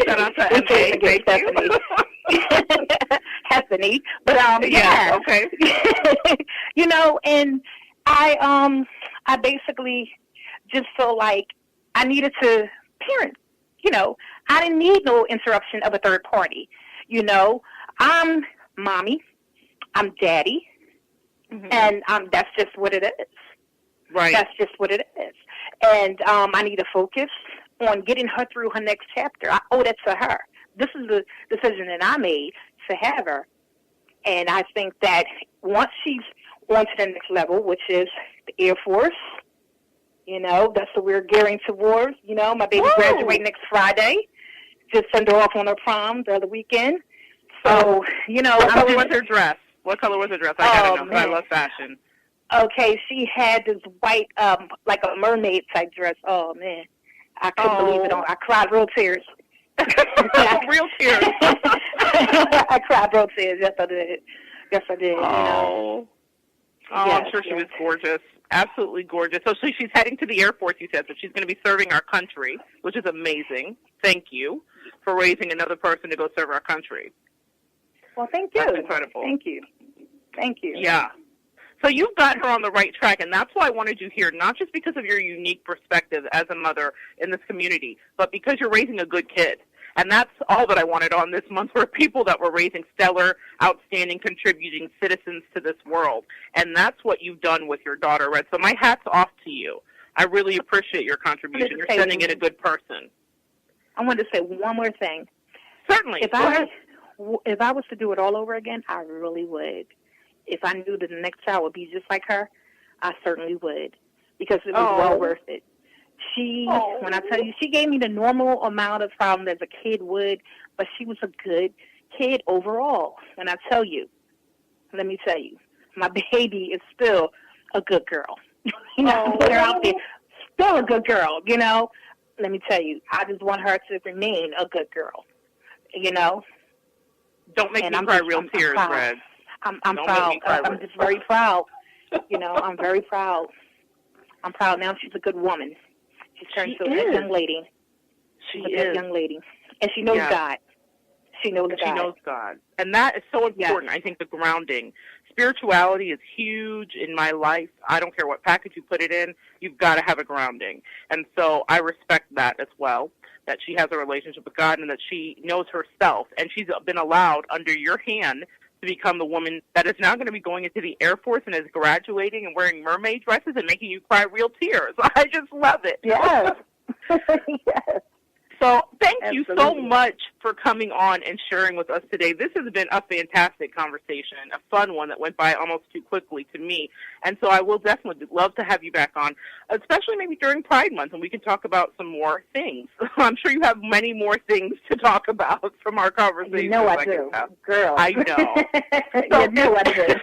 Shout out to MA. Thank Stephanie. Stephanie. But yeah, okay. And I basically just feel like I needed to parent. I didn't need no interruption of a third party. I'm mommy, I'm daddy, and that's just what it is. Right. That's just what it is. And I need to focus on getting her through her next chapter. I owe that to her. This is the decision that I made to have her. And I think that once she's on to the next level, which is the Air Force, that's what we're gearing towards. My baby graduates next Friday. Just sent her off on her prom the other weekend. So, What color was her dress? What color was her dress? I gotta know, because I love fashion. Okay, she had this white, like a mermaid type dress. Oh, man. I couldn't believe it. I cried real tears. Real tears. I cried real tears. Yes, I did. Oh. I'm sure she was gorgeous. Absolutely gorgeous. So she's heading to the Air Force, you said, so she's going to be serving our country, which is amazing. Thank you for raising another person to go serve our country. Well, thank you. That's incredible. Thank you. Yeah. So you've got her on the right track, and that's why I wanted you here, not just because of your unique perspective as a mother in this community, but because you're raising a good kid. And that's all that I wanted on this month, were people that were raising stellar, outstanding, contributing citizens to this world. And that's what you've done with your daughter, Reddz. So my hat's off to you. I really appreciate your contribution. You're sending in a good person. I wanted to say one more thing. Certainly. If I was to do it all over again, I really would. If I knew that the next child would be just like her, I certainly would, because it was well worth it. When I tell you, she gave me the normal amount of problems as a kid would, but she was a good kid overall. When I tell you, let me tell you, my baby is still a good girl. Put her out there, still a good girl, Let me tell you, I just want her to remain a good girl, Don't make me cry real tears, Reddz. I'm proud. I'm just very proud. I'm very proud. I'm proud now. She's a good woman. She's turned to a good young lady. She's a good young lady. And she knows God. She knows God. And that is so important. I think the grounding. Spirituality is huge in my life. I don't care what package you put it in. You've got to have a grounding. And so I respect that as well, that she has a relationship with God and that she knows herself. And she's been allowed under your hand to become the woman that is now going to be going into the Air Force and is graduating and wearing mermaid dresses and making you cry real tears. I just love it. Yes. Yes. So thank you so much for coming on and sharing with us today. This has been a fantastic conversation, a fun one that went by almost too quickly to me. And so I will definitely love to have you back on, especially maybe during Pride Month, and we can talk about some more things. I'm sure you have many more things to talk about from our conversation. You know I do, girl. I know. So you know I do.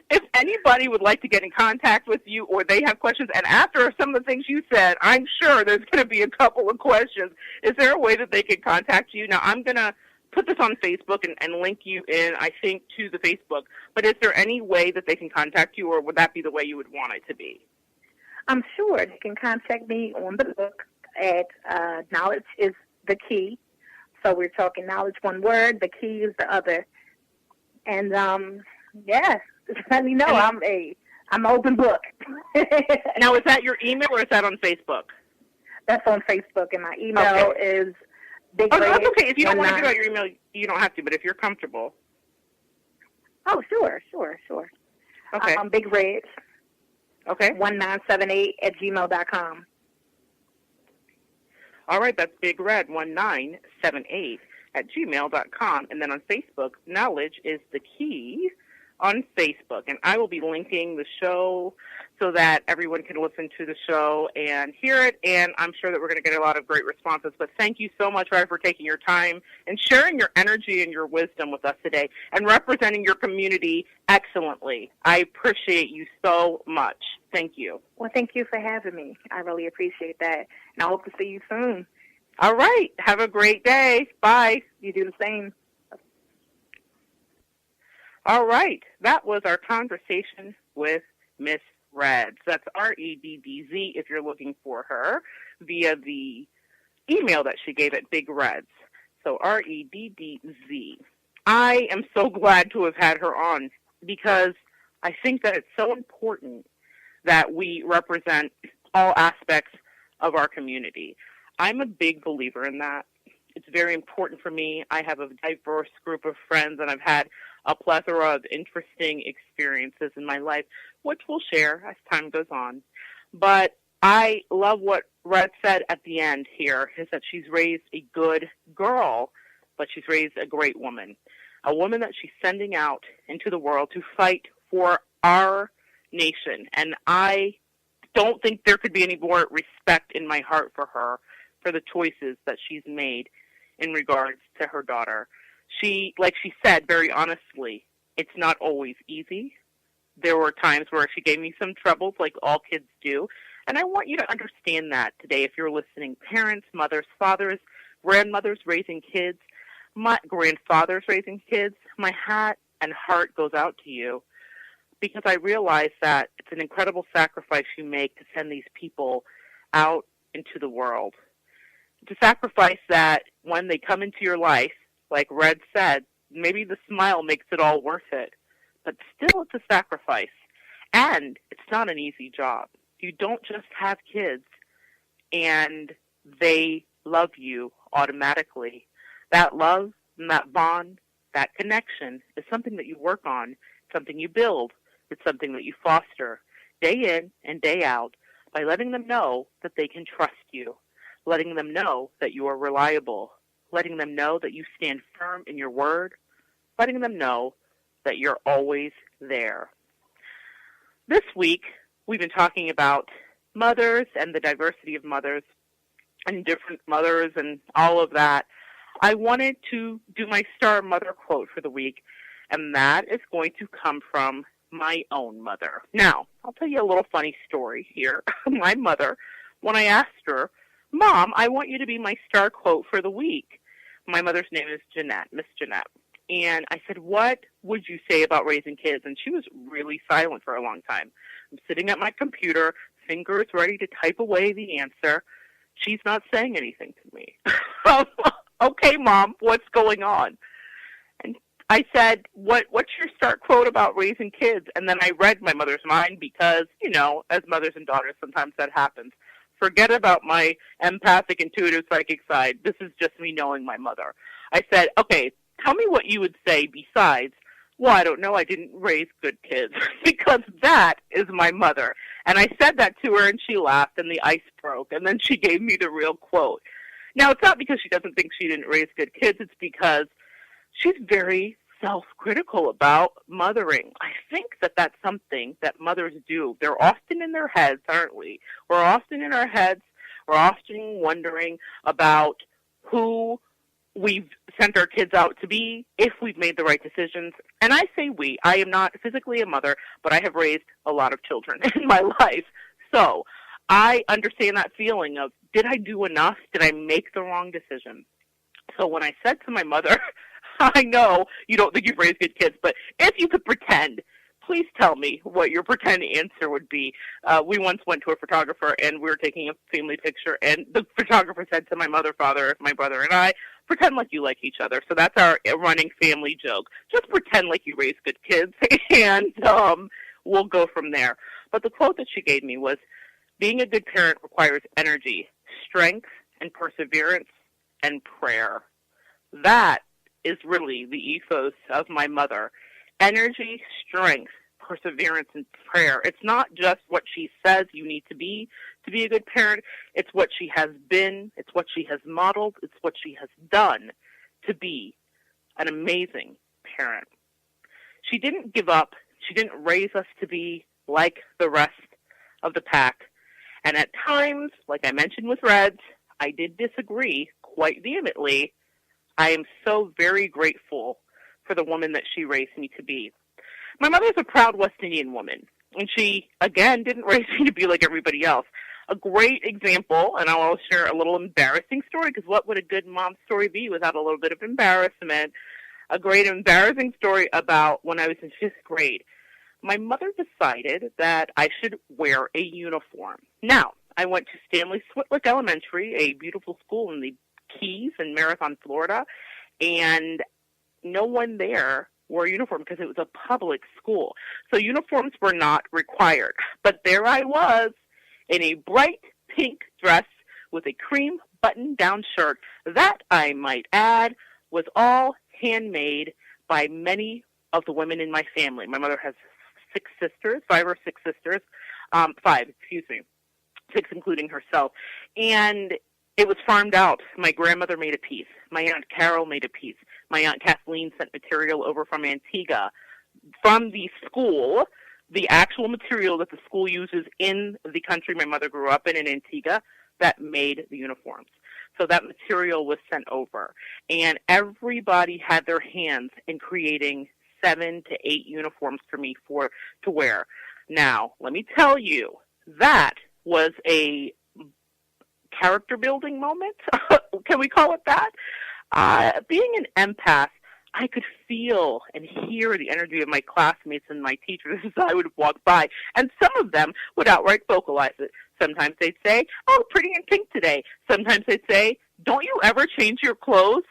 If anybody would like to get in contact with you or they have questions, and after some of the things you said, I'm sure there's going to be a couple of questions. Is there a way that they can contact you? Now, I'm going to put this on Facebook and link you in, I think, to the Facebook. But is there any way that they can contact you, or would that be the way you would want it to be? I'm sure they can contact me on the book at Knowledge is the Key. So we're talking knowledge, one word, the key is the other. And, just let me know. I'm an open book. Now, is that your email or is that on Facebook? That's on Facebook, and my email is Big Red. That's okay. If you don't want to give out your email, you don't have to, but if you're comfortable. Oh, sure. Okay. Big Reddz. Okay. 1978@gmail.com. All right, that's Big Red 1978@gmail.com. And then on Facebook, Knowledge is the Key on Facebook. And I will be linking the show so that everyone can listen to the show and hear it. And I'm sure that we're going to get a lot of great responses. But thank you so much, Red, for taking your time and sharing your energy and your wisdom with us today and representing your community excellently. I appreciate you so much. Thank you. Well, thank you for having me. I really appreciate that. And I hope to see you soon. All right. Have a great day. Bye. You do the same. All right. That was our conversation with Miss Reddz. That's Reddz if you're looking for her via the email that she gave at Big Reddz. So Reddz. I am so glad to have had her on because I think that it's so important that we represent all aspects of our community. I'm a big believer in that. It's very important for me. I have a diverse group of friends, and I've had a plethora of interesting experiences in my life, which we'll share as time goes on. But I love what Reddz said at the end here, is that she's raised a good girl, but she's raised a great woman, a woman that she's sending out into the world to fight for our nation. And I don't think there could be any more respect in my heart for her, for the choices that she's made in regards to her daughter. She, like she said, very honestly, it's not always easy. There were times where she gave me some troubles, like all kids do. And I want you to understand that today, if you're listening, parents, mothers, fathers, grandmothers raising kids, grandfathers raising kids, my hat and heart goes out to you, because I realize that it's an incredible sacrifice you make to send these people out into the world. To sacrifice that when they come into your life, like Reddz said, maybe the smile makes it all worth it. But still, it's a sacrifice. And it's not an easy job. You don't just have kids and they love you automatically. That love and that bond, that connection is something that you work on, something you build. It's something that you foster day in and day out by letting them know that they can trust you, letting them know that you are reliable, letting them know that you stand firm in your word, letting them know that you're always there. This week, we've been talking about mothers and the diversity of mothers and different mothers and all of that. I wanted to do my star mother quote for the week, and that is going to come from my own mother. Now, I'll tell you a little funny story here. My mother, when I asked her, Mom, I want you to be my star quote for the week. My mother's name is Jeanette, Miss Jeanette. And I said, what would you say about raising kids? And she was really silent for a long time. I'm sitting at my computer, fingers ready to type away the answer. She's not saying anything to me. Okay, Mom, what's going on? And I said, what's your star quote about raising kids? And then I read my mother's mind because, you know, as mothers and daughters, sometimes that happens. Forget about my empathic, intuitive, psychic side. This is just me knowing my mother. I said, okay, tell me what you would say besides, well, I don't know, I didn't raise good kids, because that is my mother. And I said that to her, and she laughed, and the ice broke, and then she gave me the real quote. Now, it's not because she doesn't think she didn't raise good kids. It's because she's very self-critical about mothering. I think that that's something that mothers do. They're often in their heads, aren't we? We're often in our heads. We're often wondering about who we've sent our kids out to be, if we've made the right decisions. And I say we. I am not physically a mother, but I have raised a lot of children in my life. So I understand that feeling of, did I do enough? Did I make the wrong decision? So when I said to my mother, I know you don't think you've raised good kids, but if you could pretend, please tell me what your pretend answer would be. We once went to a photographer, and we were taking a family picture, and the photographer said to my mother, father, my brother, and I, pretend like you like each other. So that's our running family joke. Just pretend like you raise good kids, and we'll go from there. But the quote that she gave me was, being a good parent requires energy, strength, and perseverance, and prayer. That is really the ethos of my mother. Energy, strength, perseverance, and prayer. It's not just what she says you need to be a good parent. It's what she has been. It's what she has modeled. It's what she has done to be an amazing parent. She didn't give up. She didn't raise us to be like the rest of the pack. And at times, like I mentioned with Reddz, I did disagree quite vehemently. I am so very grateful for the woman that she raised me to be. My mother's a proud West Indian woman, and she, again, didn't raise me to be like everybody else. A great example, and I'll share a little embarrassing story, because what would a good mom story be without a little bit of embarrassment? A great embarrassing story about when I was in 5th grade. My mother decided that I should wear a uniform. Now, I went to Stanley Switlick Elementary, a beautiful school in the Keys in Marathon, Florida, and no one there wore a uniform because it was a public school. So uniforms were not required. But there I was in a bright pink dress with a cream button-down shirt. That, I might add, was all handmade by many of the women in my family. My mother has 5 or 6 sisters. 5, excuse me. 6 including herself. And it was farmed out. My grandmother made a piece. My Aunt Carol made a piece. My Aunt Kathleen sent material over from Antigua. From the school, the actual material that the school uses in the country my mother grew up in Antigua, that made the uniforms. So that material was sent over. And everybody had their hands in creating 7 to 8 uniforms for me to wear. Now, let me tell you, that was a character building moment. Can we call it that? Being an empath, I could feel and hear the energy of my classmates and my teachers as I would walk by, and some of them would outright vocalize it. Sometimes they'd say, "Oh, pretty in pink today." Sometimes they'd say, "Don't you ever change your clothes?"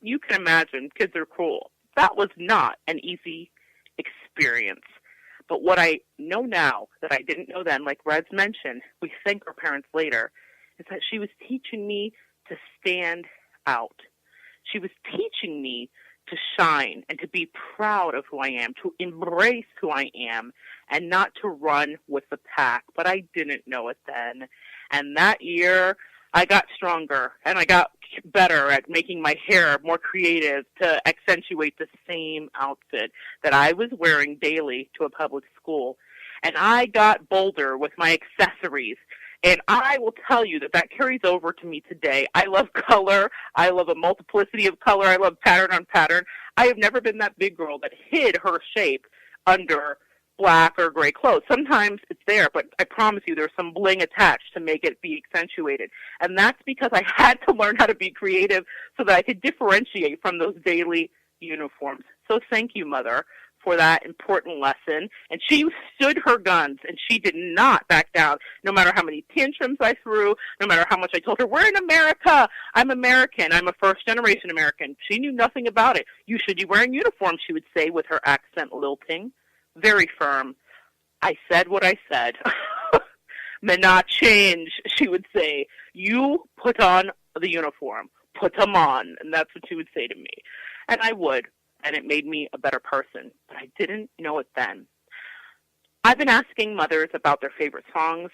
You can imagine, kids are cruel. That was not an easy experience. But what I know now that I didn't know then, like Reddz mentioned, we thank our parents later, is that she was teaching me to stand out. She was teaching me to shine and to be proud of who I am, to embrace who I am, and not to run with the pack. But I didn't know it then. And that year, I got stronger, and I got better at making my hair more creative to accentuate the same outfit that I was wearing daily to a public school. And I got bolder with my accessories. And I will tell you that carries over to me today. I love color. I love a multiplicity of color. I love pattern on pattern. I have never been that big girl that hid her shape under black or gray clothes. Sometimes it's there, but I promise you there's some bling attached to make it be accentuated. And that's because I had to learn how to be creative so that I could differentiate from those daily uniforms. So thank you, Mother, for that important lesson. And she stood her guns, and she did not back down, no matter how many tantrums I threw, no matter how much I told her, "We're in America. I'm American. I'm a first-generation American." She knew nothing about it. "You should be wearing uniforms," she would say with her accent lilting. Very firm. I said what I said. "May not change," she would say. "You put on the uniform. Put them on." And that's what she would say to me. And I would. And it made me a better person. But I didn't know it then. I've been asking mothers about their favorite songs.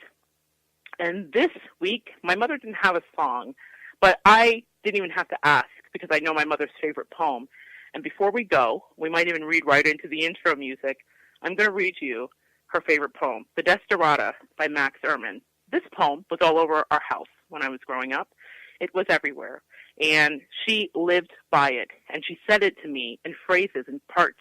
And this week, my mother didn't have a song. But I didn't even have to ask because I know my mother's favorite poem. And before we go, we might even read right into the intro music. I'm going to read you her favorite poem, The Desperata by Max Ehrman. This poem was all over our house when I was growing up. It was everywhere. And she lived by it. And she said it to me in phrases and parts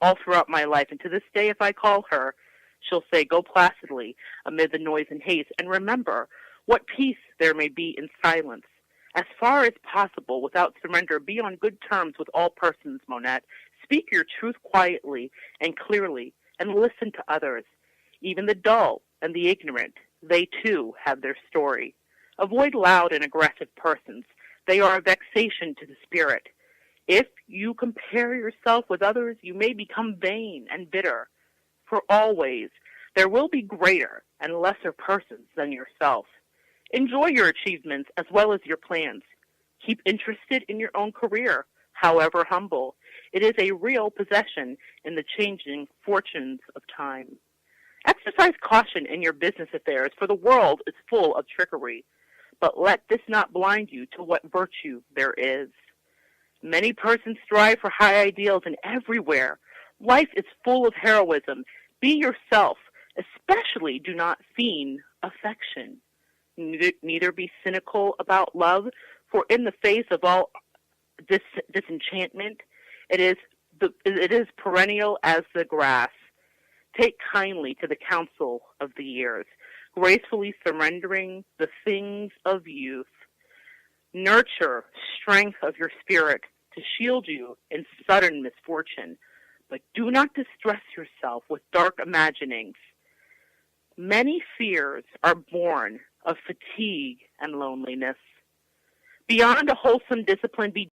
all throughout my life. And to this day, if I call her, she'll say, "Go placidly amid the noise and haste, and remember what peace there may be in silence. As far as possible, without surrender, be on good terms with all persons, Monette. Speak your truth quietly and clearly, and listen to others. Even the dull and the ignorant, they too have their story. Avoid loud and aggressive persons. They are a vexation to the spirit. If you compare yourself with others, you may become vain and bitter. For always there will be greater and lesser persons than yourself. Enjoy your achievements as well as your plans. Keep interested in your own career, however humble. It is a real possession in the changing fortunes of time. Exercise caution in your business affairs, for the world is full of trickery. But let this not blind you to what virtue there is. Many persons strive for high ideals, and everywhere life is full of heroism. Be yourself. Especially do not feign affection. Neither be cynical about love, for in the face of all disenchantment, it is perennial as the grass. Take kindly to the counsel of the years, gracefully surrendering the things of youth. Nurture strength of your spirit to shield you in sudden misfortune, but do not distress yourself with dark imaginings. Many fears are born of fatigue and loneliness. Beyond a wholesome discipline, be